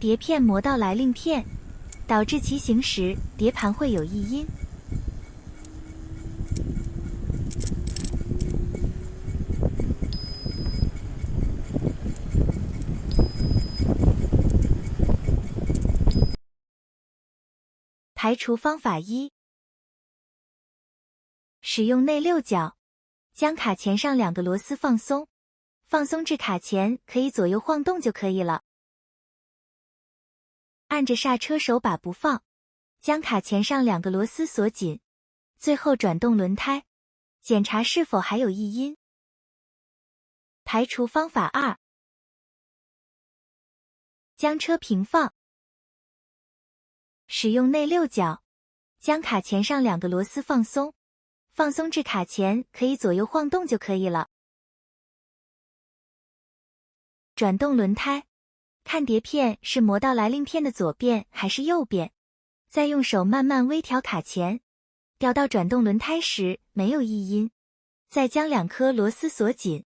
碟片磨到来令片，导致骑行时碟盘会有异音。排除方法一：使用内六角，将卡钳上2个螺丝放松，放松至卡钳可以左右晃动就可以了。按着刹车手把不放，将卡钳上2个螺丝锁紧，最后转动轮胎，检查是否还有异音。排除方法2：将车平放，使用内六角，将卡钳上2个螺丝放松，放松至卡钳可以左右晃动就可以了。转动轮胎，看碟片是磨到来令片的左边还是右边，再用手慢慢微调卡钳，调到转动轮胎时没有异音，再将2颗螺丝锁紧。